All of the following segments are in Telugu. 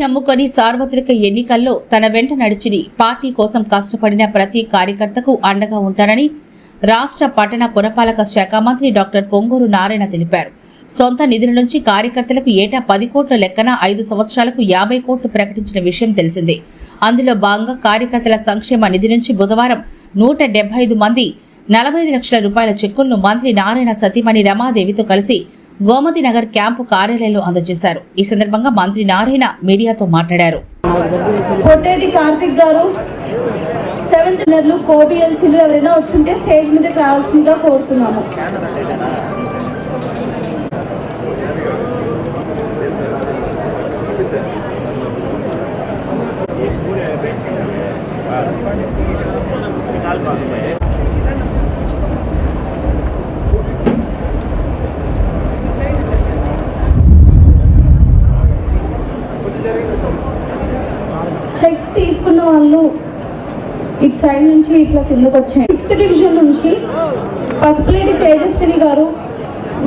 నమ్ముకొని సార్వత్రిక ఎన్నికల్లో తన వెంట నడిచి పార్టీ కోసం కష్టపడిన ప్రతి కార్యకర్తకు అండగా ఉంటానని రాష్ట్ర పట్టణ పురపాలక శాఖ మంత్రి డాక్టర్ పొంగూరు నారాయణ తెలిపారు. సొంత నిధుల నుంచి కార్యకర్తలకు ఏటా 10 కోట్ల లెక్కన 5 సంవత్సరాలకు 50 కోట్లు ప్రకటించిన విషయం తెలిసిందే. అందులో భాగంగా కార్యకర్తల సంక్షేమ నిధి నుంచి బుధవారం 175 మంది 45 లక్షల రూపాయల చెక్కులను మంత్రి నారాయణ సతీమణి రమాదేవితో కలిసి గోమతి నగర్ క్యాంపు కార్యాలయంలో అందజేశారు. ఈ సందర్భంగా మంత్రి నారాయణ మీడియాతో మాట్లాడారు. పొట్టేటి కార్తిక్ గారు 7th నెలలు కోబిఎల్సీలు ఎవరైనా వచ్చుంటే స్టేజ్ మీదకి రావాల్సిందిగా కోరుతున్నాము. చెక్స్ తీసుకున్న వాళ్ళు ఇటు సైడ్ నుంచి ఇట్లా కిందకు వచ్చాయి. 6th డివిజన్ నుంచి పసుపులేటి తేజస్విని గారు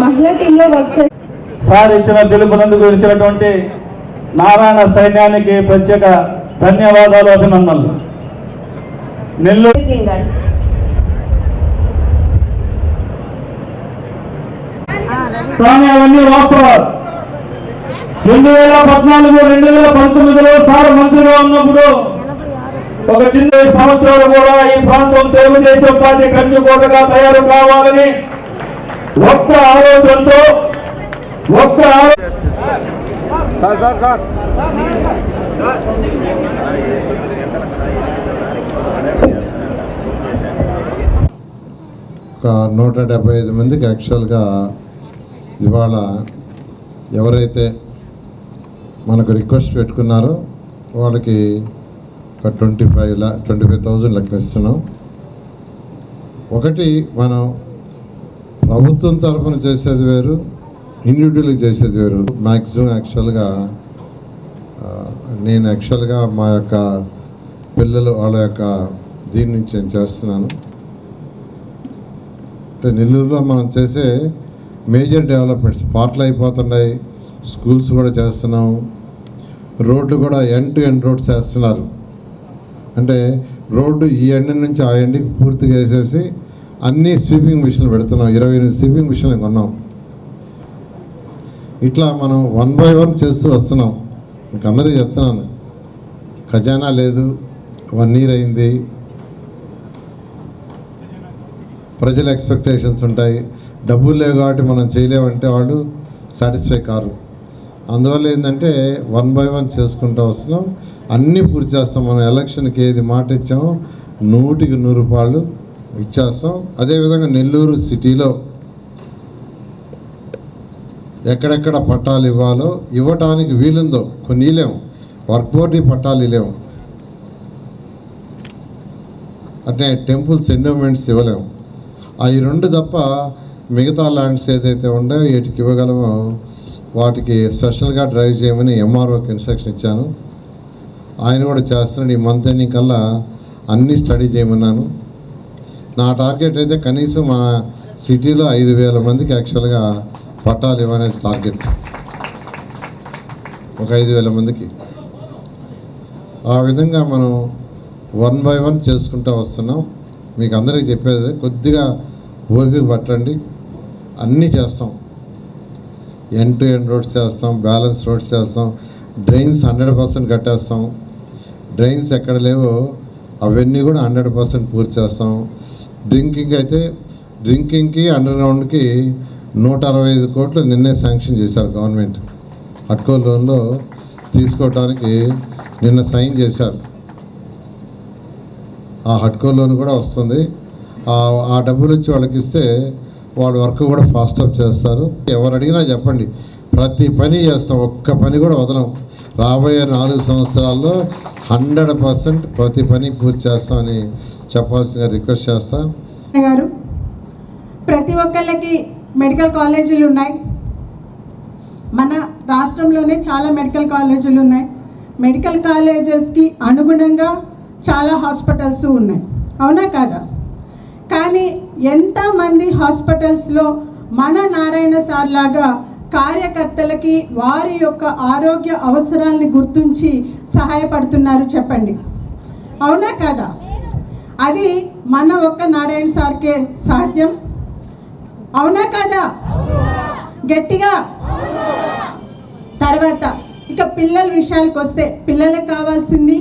మహిళా టీంలో వర్క్ చేస్తారు. సార్ ఇచ్చిన పిలుపునందుకు ఇచ్చినటువంటి నారాయణ సైన్యానికి ప్రత్యేక ధన్యవాదాలు, అభినందనలు. నెల్లూరు కానీ అవన్నీ వాస్తవాలు. 2014, 2019లో సార్ మంత్రిగా ఉన్నప్పుడు ఒక చిన్న సంవత్సరాలు కూడా ఈ ప్రాంతం తెలుగుదేశం పార్టీ కంచుకోటగా తయారు కావాలని ఒక్క ఆలోచనతో ఒక 175 మందికి యాక్చువల్గా ఇవాళ ఎవరైతే మనకు రిక్వెస్ట్ పెట్టుకున్నారో వాళ్ళకి ఒక 25,000 లెక్క ఇస్తున్నాం. ఒకటి మనం ప్రభుత్వం తరఫున చేసేది వేరు, ఇండివిజువల్గా చేసేది వేరు. మ్యాక్సిమం యాక్చువల్గా మా యొక్క పిల్లలు వాళ్ళ యొక్క దీని నుంచి నేను చేస్తున్నాను. అంటే నెల్లూరులో మనం చేసే మేజర్ డెవలప్మెంట్స్ పార్ట్లు అయిపోతున్నాయి, స్కూల్స్ కూడా చేస్తున్నాం, రోడ్లు కూడా ఎండ్ టు ఎండ్ రోడ్స్ వేస్తున్నారు. అంటే రోడ్డు ఈ ఎండ్ నుంచి ఆ ఎండ్కి పూర్తిగా వేసేసి అన్నీ స్వీపింగ్ మిషన్లు పెడుతున్నాం. 28 స్వీపింగ్ మిషన్లు కొన్నాం. ఇట్లా మనం 1 by 1 చేస్తూ వస్తున్నాం. ఇంక అందరికీ చెప్తున్నాను, ఖజానా లేదు, 1 year అయింది, ప్రజల ఎక్స్పెక్టేషన్స్ ఉంటాయి, డబ్బులు లేవు కాబట్టి మనం చేయలేమంటే వాళ్ళు సాటిస్ఫై కారు. అందువల్ల ఏంటంటే 1 by 1 చేసుకుంటూ వస్తున్నాం. అన్నీ పూర్తి చేస్తాం. మనం ఎలక్షన్కి ఏది మాట ఇచ్చామో 100కి 100 రూపాయలు ఇచ్చేస్తాం. అదేవిధంగా నెల్లూరు సిటీలో ఎక్కడెక్కడ పట్టాలు ఇవ్వాలో ఇవ్వటానికి వీలుందో కొన్ని ఇలేము, వర్క్ బోర్డు పట్టాలు ఇలేము, అంటే టెంపుల్స్ ఎండోమెంట్స్ ఇవ్వలేము. అవి 2 తప్ప మిగతా ల్యాండ్స్ ఏదైతే ఉండో వీటికి ఇవ్వగలమో వాటికి స్పెషల్గా డ్రైవ్ చేయమని ఎంఆర్ఓకి ఇన్స్ట్రక్షన్ ఇచ్చాను. ఆయన కూడా చేస్తున్నాడు. ఈ మంత్ ఎండింగ్ కల్లా అన్నీ స్టడీ చేయమన్నాను. నా టార్గెట్ అయితే కనీసం మన సిటీలో 5,000 మందికి యాక్చువల్గా పట్టాలు ఇవ్వనేది టార్గెట్. ఒక 5,000 మందికి. ఆ విధంగా మనం 1 by 1 చేసుకుంటూ వస్తున్నాం. మీకు అందరికీ చెప్పేది కొద్దిగా ఓపిక పట్టండి, అన్నీ చేస్తాం. ఎండ్ టు ఎండ్ రోడ్స్ చేస్తాం, బ్యాలెన్స్ రోడ్స్ చేస్తాం, డ్రైన్స్ 100% కట్టేస్తాం. డ్రైన్స్ ఎక్కడ లేవో అవన్నీ కూడా 100% పూర్తి చేస్తాం. డ్రింకింగ్కి అండర్ గ్రౌండ్కి 165 కోట్లు నిన్నే శాంక్షన్ చేశారు గవర్నమెంట్. హట్కో లోన్లో తీసుకోవడానికి నిన్న సైన్ చేశారు. ఆ హట్కో లోన్ కూడా వస్తుంది. ఆ డబ్బులు వచ్చి వాళ్ళకి ఇస్తే వాళ్ళ వర్క్ కూడా ఫాస్ట్ అప్ చేస్తారు. ఎవరు అడిగినా చెప్పండి, ప్రతి పని చేస్తాం, ఒక్క పని కూడా వదలం. రాబోయే 4 సంవత్సరాల్లో 100% ప్రతి పని పూర్తి చేస్తామని చెప్పాల్సిన రిక్వెస్ట్ చేస్తాం. గారు ప్రతి ఒక్కళ్ళకి మెడికల్ కాలేజీలు ఉన్నాయి. మన రాష్ట్రంలోనే చాలా మెడికల్ కాలేజీలు ఉన్నాయి. మెడికల్ కాలేజెస్కి అనుగుణంగా చాలా హాస్పిటల్స్ ఉన్నాయి, అవునా కాదా? కానీ ఎంతమంది హాస్పిటల్స్లో మన నారాయణ సార్ లాగా కార్యకర్తలకి వారి యొక్క ఆరోగ్య అవసరాలని గుర్తించి సహాయపడుతున్నారు? చెప్పండి, అవునా కాదా? అది మన ఒక్క నారాయణ సార్కే సాధ్యం, అవునా కాదా? గట్టిగా. తర్వాత ఇక పిల్లల విషయాలకు వస్తే, పిల్లలకు కావాల్సింది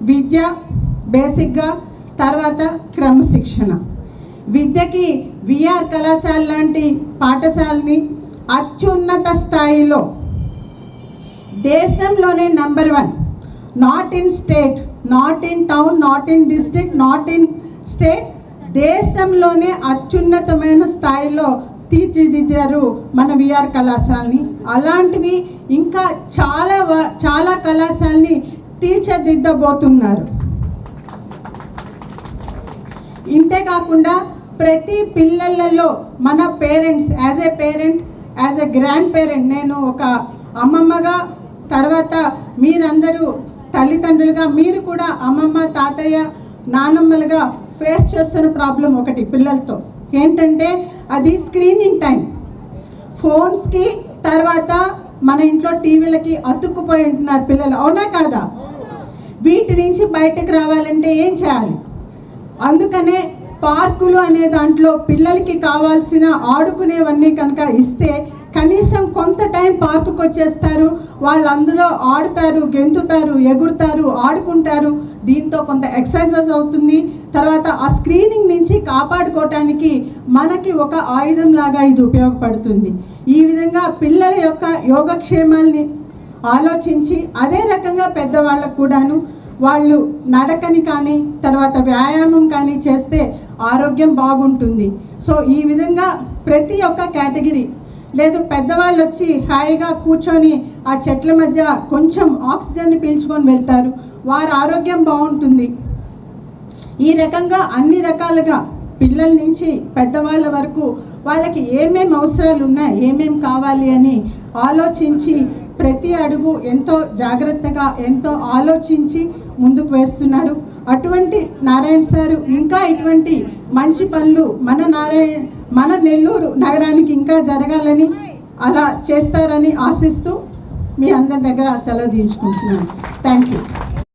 విద్య బేసిక్గా, తర్వాత క్రమశిక్షణ. విద్యకి విఆర్ కళాశాల లాంటి పాఠశాలని అత్యున్నత స్థాయిలో దేశంలోనే number 1, not in state, not in town, not in district, not in state, దేశంలోనే అత్యున్నతమైన స్థాయిలో తీర్చిదిద్దారు మన విఆర్ కళాశాలని. అలాంటివి ఇంకా చాలా కళాశాలని తీర్చిదిద్దబోతున్నారు. ఇంతేకాకుండా ప్రతి పిల్లలలో మన parents, as a parent, as a grand parent, నేను ఒక అమ్మమ్మగా, తర్వాత మీరందరూ తల్లిదండ్రులుగా మీరు కూడా అమ్మమ్మ తాతయ్య నానమ్మలుగా ఫేస్ చేస్తున్న ప్రాబ్లం ఒకటి పిల్లలతో ఏంటంటే అది స్క్రీనింగ్ టైం. ఫోన్స్కి తర్వాత మన ఇంట్లో టీవీలకి అతుక్కుపోయి ఉంటున్నారు పిల్లలు, అవునా కాదా? వీటి నుంచి బయటకు రావాలంటే ఏం చేయాలి? అందుకనే పార్కులు అనే దాంట్లో పిల్లలకి కావాల్సిన ఆడుకునేవన్నీ కనుక ఇస్తే కనీసం కొంత టైం పార్కుకు వచ్చేస్తారు, వాళ్ళు అందులో ఆడుతారు, గెంతుతారు, ఎగురుతారు, ఆడుకుంటారు. దీంతో కొంత ఎక్సర్సైజ్ అవుతుంది. తర్వాత ఆ స్క్రీనింగ్ నుంచి కాపాడుకోవటానికి మనకి ఒక ఆయుధం లాగా ఇది ఉపయోగపడుతుంది. ఈ విధంగా పిల్లల యొక్క యోగక్షేమాల్ని ఆలోచించి అదే రకంగా పెద్దవాళ్ళకు కూడాను వాళ్ళు నడకని కానీ తర్వాత వ్యాయామం కానీ చేస్తే ఆరోగ్యం బాగుంటుంది. సో ఈ విధంగా ప్రతి ఒక్క కేటగిరీ, లేదు పెద్దవాళ్ళు వచ్చి హాయిగా కూర్చొని ఆ చెట్ల మధ్య కొంచెం ఆక్సిజన్ని పీల్చుకొని వెళ్తారు, వారి ఆరోగ్యం బాగుంటుంది. ఈ రకంగా అన్ని రకాలుగా పిల్లల నుంచి పెద్దవాళ్ళ వరకు వాళ్ళకి ఏమేమి అవసరాలు ఉన్నాయి, ఏమేమి కావాలి అని ఆలోచించి ప్రతి అడుగు ఎంతో జాగ్రత్తగా ఎంతో ఆలోచించి ముందుకు వేస్తున్నారు. అటువంటి నారాయణ సారు ఇంకా ఇటువంటి మంచి పనులు మన నెల్లూరు నగరానికి ఇంకా జరగాలని అలా చేస్తారని ఆశిస్తూ మీ అందరి దగ్గర సెలవు తీయించుకుంటున్నాను. Thank you.